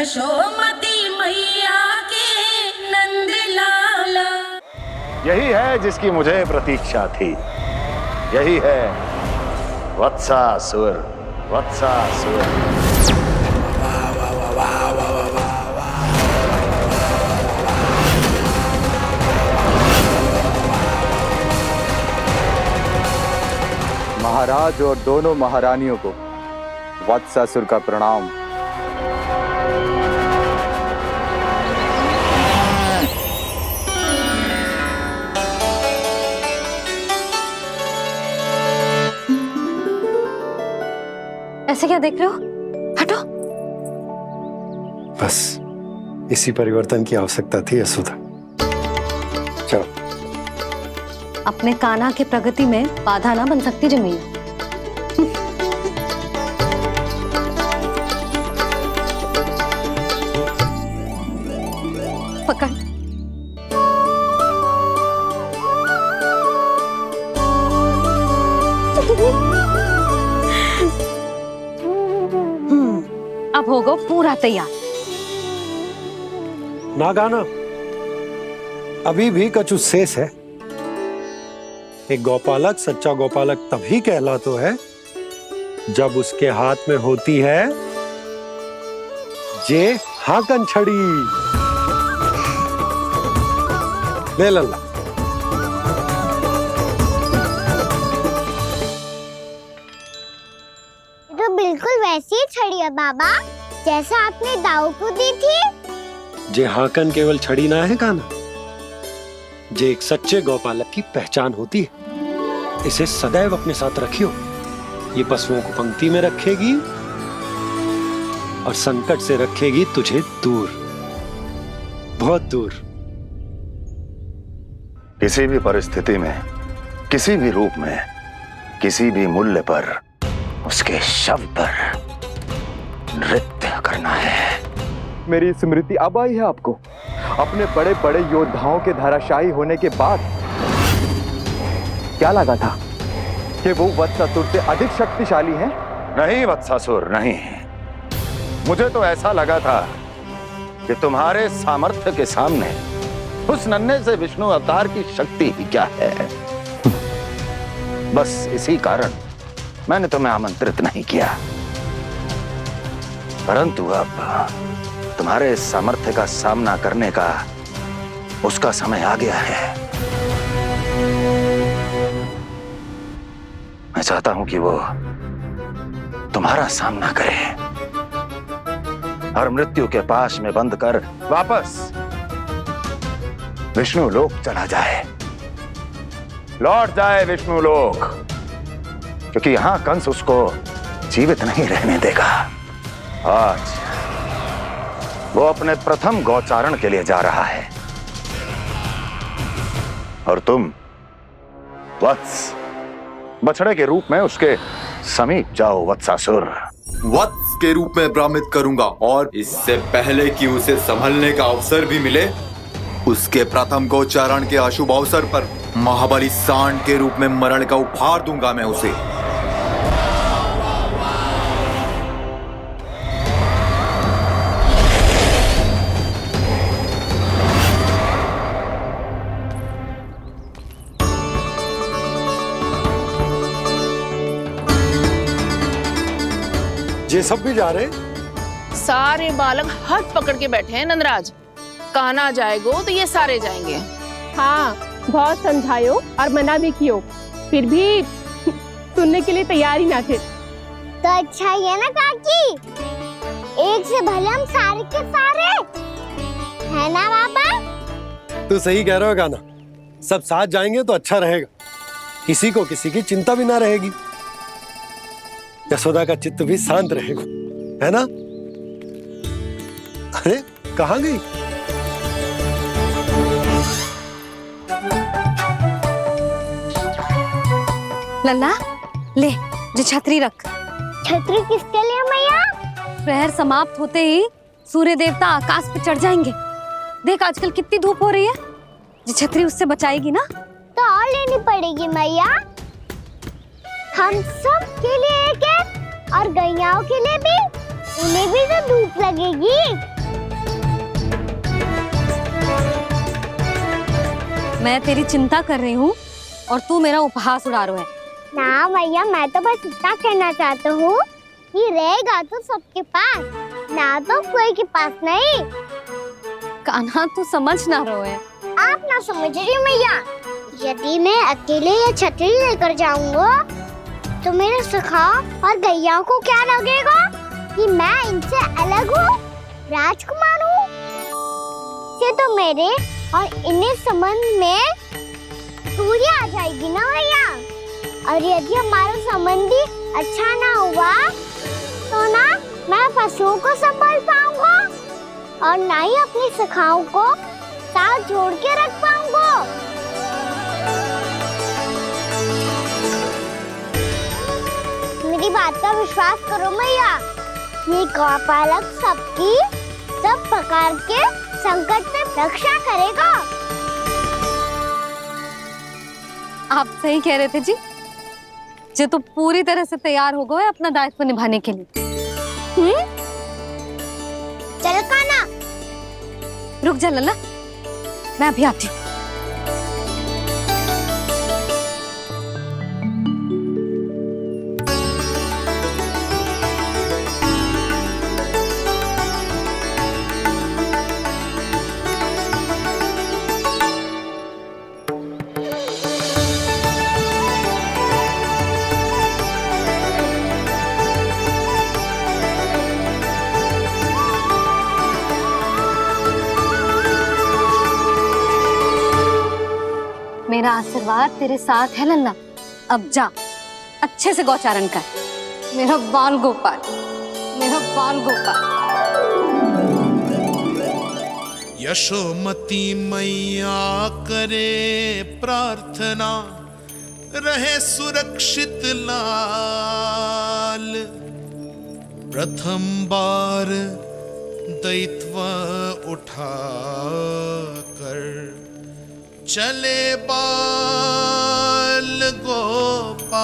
यशोमती मैया के नंद लाला। यही है जिसकी मुझे प्रतीक्षा थी, यही है वत्सासुर। वत्सासुर महाराज और दोनों महारानियों को वत्सासुर का प्रणाम। ऐसे क्या देख रहे हो? हटो। बस इसी परिवर्तन की आवश्यकता थी यशोदा। चलो। अपने कान्हा के प्रगति में बाधा ना बन सकती जमीन। पकड़। अब होगा पूरा तैयार। ना गाना, अभी भी कछु शेष है। एक गौपालक सच्चा गौपालक तभी कहलाता है जब उसके हाथ में होती है जे हाकन छड़ी। ले लल्ला। तो बिल्कुल वैसी ही छड़ी है बाबा जैसा आपने दाऊ को दी थी। जे हाकन केवल छड़ी ना है काना, जे एक सच्चे गौपालक की पहचान होती है। इसे सदैव अपने साथ रखियो। ये पशुओं को पंक्ति में रखेगी और संकट से रखेगी तुझे दूर, बहुत दूर। किसी भी परिस्थिति में, किसी भी रूप में, किसी भी मूल्य पर उसके शव पर नृत्य करना है। मेरी स्मृति अब आई है आपको? अपने बड़े बड़े योद्धाओं के धराशायी होने के बाद क्या लगा था कि वो वत्सासुर से अधिक शक्तिशाली हैं? नहीं वत्सासुर, नहीं। मुझे तो ऐसा लगा था कि तुम्हारे सामर्थ्य के सामने उस नन्हे से विष्णु अवतार की शक्ति ही क्या है। बस इसी कारण मैंने तुम्हें आमंत्रित नहीं किया। परंतु अब तुम्हारे सामर्थ्य का सामना करने का उसका समय आ गया है। मैं चाहता हूं कि वो तुम्हारा सामना करे और मृत्यु के पाश में बंद कर वापस विष्णु लोक चला जाए, लौट जाए विष्णु लोक, क्योंकि यहां कंस उसको जीवित नहीं रहने देगा। आज वो अपने प्रथम गौचारण के लिए जा रहा है और तुम वत्स बछड़े के रूप में उसके समीप जाओ वत्सासुर। वत्स के रूप में भ्रमित करूंगा और इससे पहले कि उसे संभलने का अवसर भी मिले, उसके प्रथम गोचारण के अशुभ अवसर पर महाबली सांड के रूप में मरण का उपहार दूंगा मैं उसे। ये सब भी जा रहे? सारे बालक हाथ पकड़ के बैठे हैं नंदराज। कान्हा जाएगो तो ये सारे जाएंगे। हाँ, बहुत समझायो और मना भी कियो, फिर भी सुनने के लिए तैयार ही ना थे। तो अच्छा ही है ना काकी, एक से भले हम सारे के सारे है ना बाबा। तू सही कह रहा हो गाना, सब साथ जाएंगे तो अच्छा रहेगा, किसी को किसी की चिंता भी ना रहेगी, यशोदा का चित्त भी शांत रहेगा, है ना? अरे कहाँ गई? लल्ला ले, जो छतरी रख। छतरी किसके लिए मैया? प्रहर समाप्त होते ही सूर्य देवता आकाश पे चढ़ जाएंगे। देख आजकल कितनी धूप हो रही है, जो छतरी उससे बचाएगी ना। तो और लेनी पड़ेगी मैया, हम सब के लिए एक एक और गैयाओं के लिए भी, उन्हें भी तो धूप लगेगी। मैं तेरी चिंता कर रही हूँ और तू मेरा उपहास उड़ा रहा है। ना भैया, मैं तो बस इतना कहना चाहता हूँ कि रहेगा तो सबके पास, ना तो कोई के पास नहीं। कान्हा तू समझ ना रहा है। आप ना समझ रही मैया। यदि मैं अकेले ये छतरी लेकर जाऊंगा तो मेरे सखा और गैया को क्या लगेगा कि मैं इनसे अलग हूँ, राजकुमार हूँ। ये तो मेरे और इन्हें संबंध में दूरी आ जाएगी ना भैया। और यदि हमारा संबंध ही अच्छा ना हुआ तो ना मैं पशुओं को संभाल पाऊंगा और ना ही अपनी सखाओं को साथ जोड़ के रख पाऊंगा। मेरी बात का विश्वास करो मैया, ये गौपालक सबकी सब प्रकार के संकट से रक्षा करेगा। आप सही कह रहे थे जी। जे तो पूरी तरह से तैयार हो गए अपना दायित्व निभाने के लिए। चल कान्हा। रुक जा लल्ला, मैं अभी आती हूँ। मेरा आशीर्वाद तेरे साथ है लल्ला। अब जा, अच्छे से गौचारण कर। मेरा बाल गोपाल, मेरा बाल गोपाल। यशोमती मैया करे प्रार्थना, रहे सुरक्षित लाल। प्रथम बार दैत्व उठा कर चले बाल गोपाल।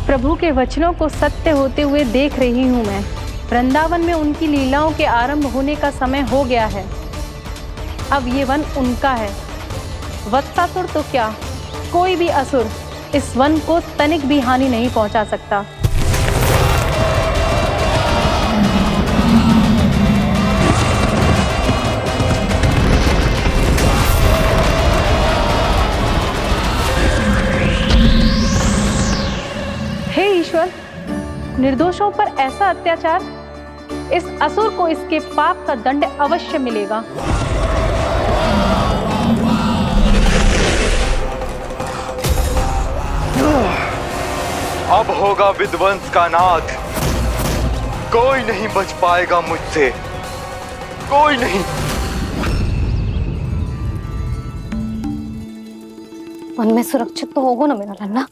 प्रभु के वचनों को सत्य होते हुए देख रही हूँ मैं। वृंदावन में उनकी लीलाओं के आरंभ होने का समय हो गया है। अब ये वन उनका है। वत्सासुर तो क्या, कोई भी असुर इस वन को तनिक भी हानि नहीं पहुंचा सकता। हे ईश्वर, निर्दोषों पर ऐसा अत्याचार, इस असुर को इसके पाप का दंड अवश्य मिलेगा। अब होगा विध्वंस का नाद। कोई नहीं बच पाएगा मुझसे, कोई नहीं। वन में सुरक्षित तो होगा ना मेरा लल्ला।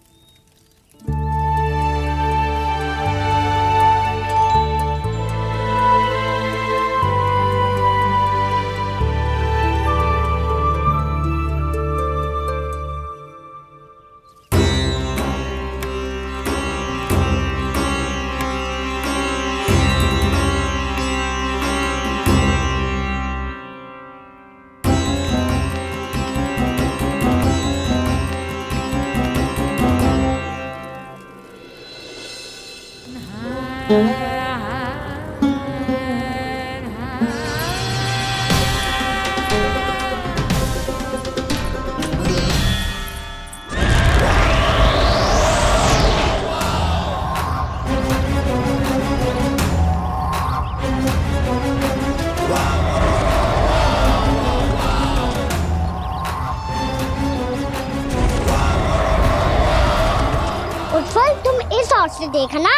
से देखना,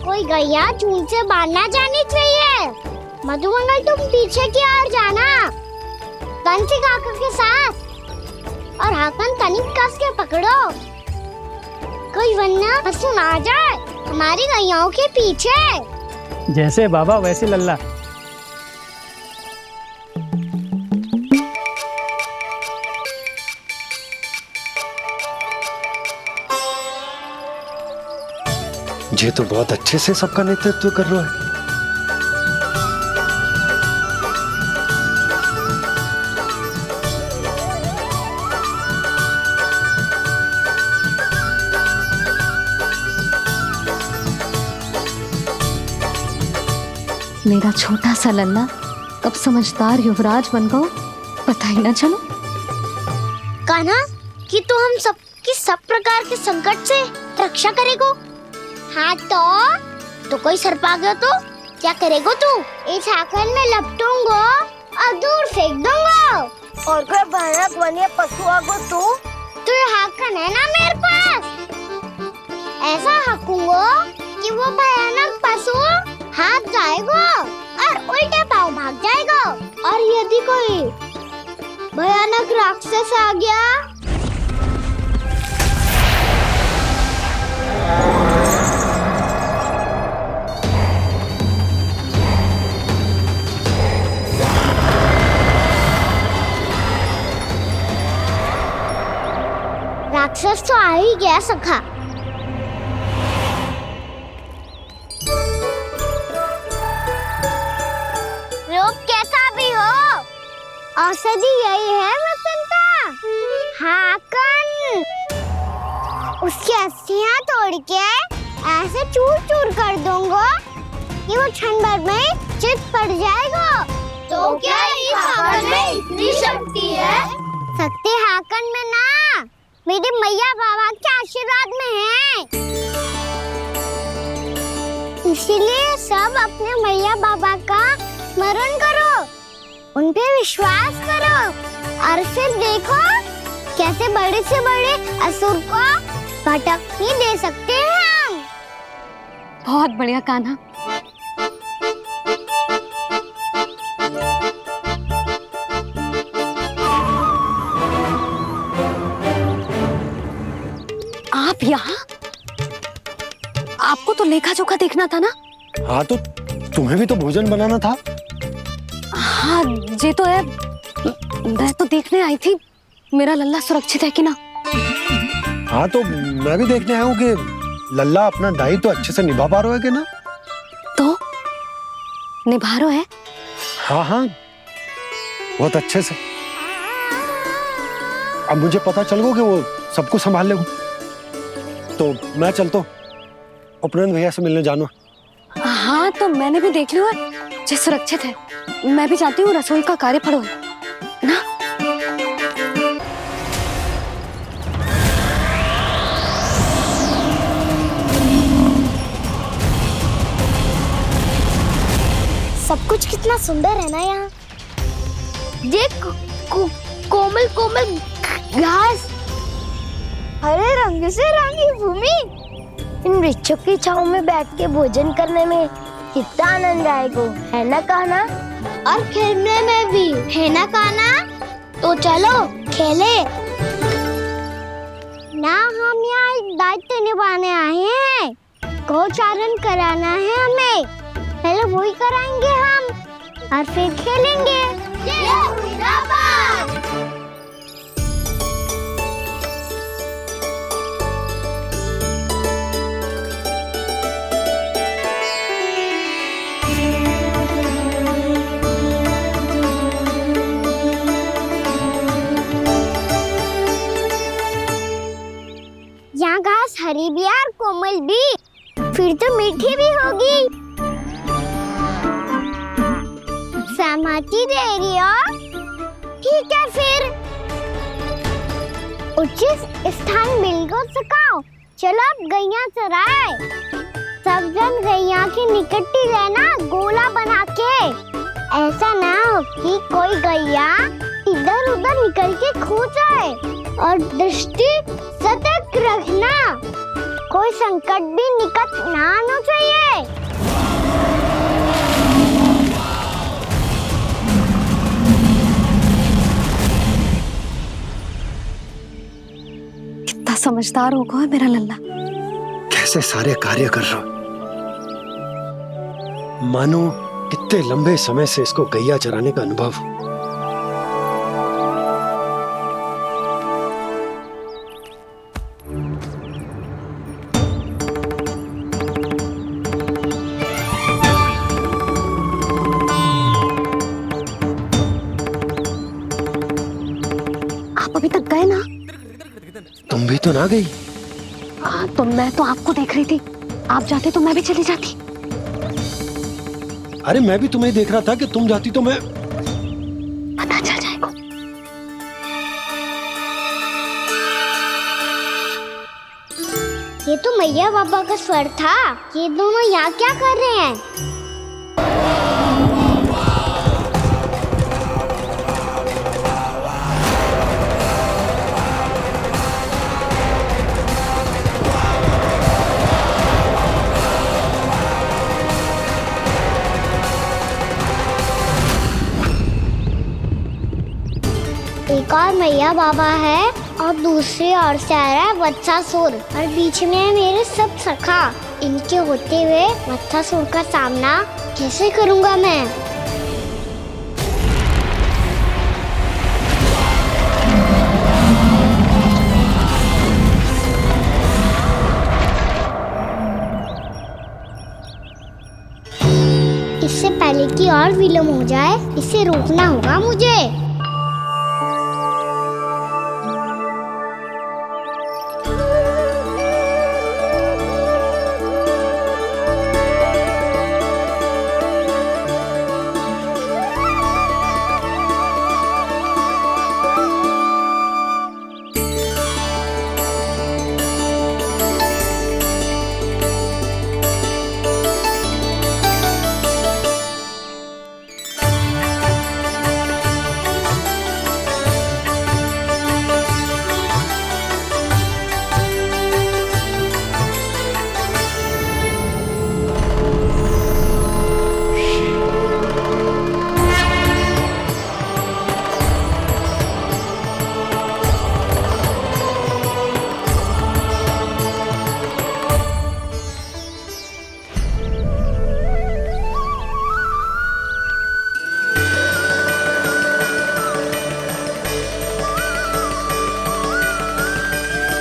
कोई गैया चून से बांधना जानी चाहिए। मधुमंगल तुम पीछे की ओर जाना, कंसी काका के साथ, और हाकन कनिक कस के पकड़ो, कोई वरना पशु ना जाए हमारी गैयाओं के पीछे। जैसे बाबा वैसे लल्ला। ये तो बहुत अच्छे से सबका नेतृत्व कर रहा है। मेरा छोटा सा लल्ला कब समझदार युवराज बन गो पता ही ना चलो। कान्हा कि तू हम सबकी सब प्रकार के संकट से रक्षा करेगो। हाँ तो कोई सर्प आ गया तो क्या करेगो तू? इस हाकन में लपटूंगो और दूर फेंक दूंगा। और कोई भयानक वन्य पशु आगो तो ये हाकन है ना मेरे पास, ऐसा हाकूंगो कि वो भयानक पशु हाथ जाएगा और उल्टे पांव भाग जाएगा। और यदि कोई भयानक राक्षस आ गया राक्षस तो आ ही गया सखा। रूप कैसा भी हो, औषधि यही है वसंता। हाकन उसकी अस्थियां तोड़ के ऐसे चूर चूर कर दूंगा कि वो क्षण भर में चित पड़ जाएगा। तो क्या इस हाकन में इतनी शक्ति है? शक्ति हाकन में ना, मेरे मैया बाबा के आशीर्वाद में है। इसीलिए सब अपने मैया बाबा का स्मरण करो, उन पे विश्वास करो और फिर देखो कैसे बड़े से बड़े असुर को भटकने दे सकते हैं हम। बहुत बढ़िया कान्हा। आप यहाँ? आपको तो लेखा जोखा देखना था ना? हाँ तो तुम्हें भी तो भोजन बनाना था। हाँ ये तो है, मैं तो देखने आई थी मेरा लल्ला सुरक्षित है कि ना। हाँ तो मैं भी देखने आया हूँ कि लल्ला अपना दायित्व तो अच्छे से निभा पा रहा है कि ना। तो निभा रहा है? हाँ हाँ बहुत अच्छे से। अब मुझे पता चल गया कि वो सबको संभाल लेगा, तो मैं चलता हूँ, उपनंद भैया से मिलने जाना। हाँ तो मैंने भी देख लिया जो सुरक्षित है। मैं भी चाहती हूँ रसोई का कार्य पड़ो ना। सब कुछ कितना सुंदर है ना यहाँ। देख कोमल कोमल घास, हरे रंग से रंगी भूमि, इन वृक्षों की छांव में बैठ के भोजन करने में कितना आनंद आएगा, है ना कान्हा? और खेलने में भी, है ना कान्हा? तो चलो खेले ना। हम यहाँ एक दायित्व निभाने आए हैं, गोचारण कराना है हमें। पहले वही कराएंगे हम और फिर खेलेंगे। यहाँ घास हरी भी और कोमल भी, फिर तो मीठी भी होगी। सहमति दे रही हो? ठीक है फिर उचित स्थान मिलकर सकाओ। चलो अब गैया चराए। सब जन गैया के निकट ही रहना, गोला बना के। ऐसा ना हो कि कोई गैया इधर उधर निकल के खो जाए, और दृष्टि सतर्क रखना। कोई संकट भी निकट ना आना चाहिए। कितना समझदार होगा है मेरा लल्ला। कैसे सारे कार्य कर रहा हूं, मानो कितने लंबे समय से इसको गैया चराने का अनुभव हो। आप अभी तक गए ना? तुम भी तो ना गई। तो मैं तो आपको देख रही थी, आप जाते तो मैं भी चली जाती। अरे मैं भी तुम्हें देख रहा था कि तुम जाती तो मैं। पता चल जाएगा। ये तो मैया बाबा का स्वर था। ये दोनों यहाँ क्या कर रहे हैं? एक और मैया बाबा है और दूसरी ओर से आ रहा है वत्सासुर और बीच में है मेरे सब सखा। इनके होते हुए वत्सासुर का सामना कैसे करूंगा मैं? इससे पहले कि और विलम्ब हो जाए, इसे रोकना होगा मुझे।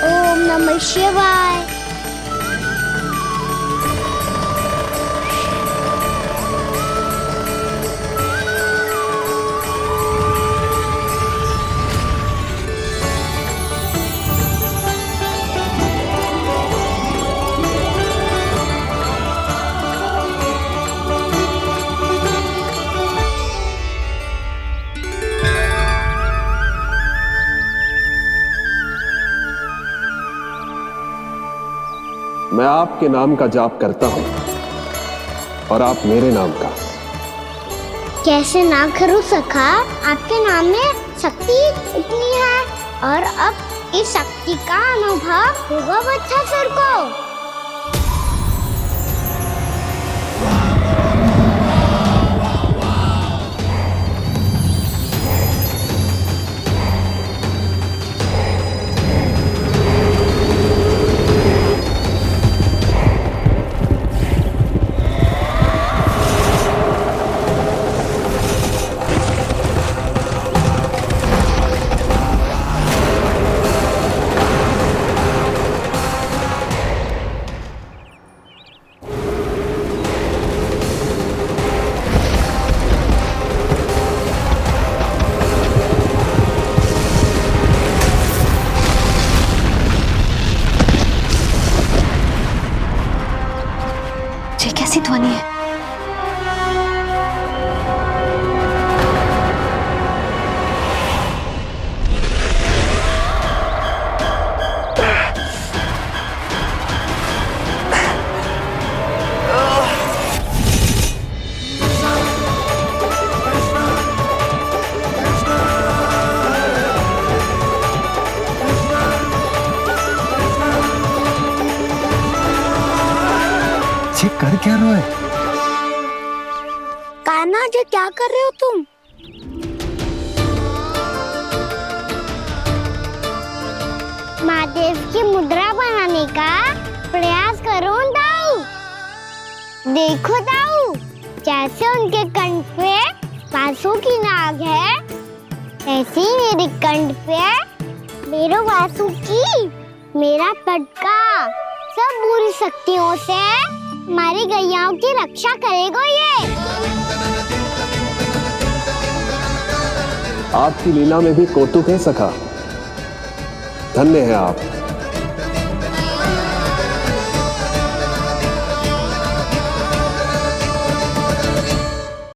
ओम नमः शिवाय। मैं आपके नाम का जाप करता हूं और आप मेरे नाम का। कैसे ना करूं सखा? आपके नाम में शक्ति इतनी है और अब इस शक्ति का अनुभव होगा वत्सासुर को। बच्चे कर क्या रहे हो? कान्हा जी क्या कर रहे हो तुम? महादेव की मुद्रा बनाने का प्रयास करो दाऊ। देखो दाऊ, जैसे उनके कंठ पे बांसुरी की नाग है, ऐसे ही मेरे कंठ पे मेरो बांसुरी, मेरा पटका सब बुरी शक्तियों से हमारी गैयाओं की रक्षा करेगा ये। आपकी लीला में भी कौतुक है सखा। धन्य है आप।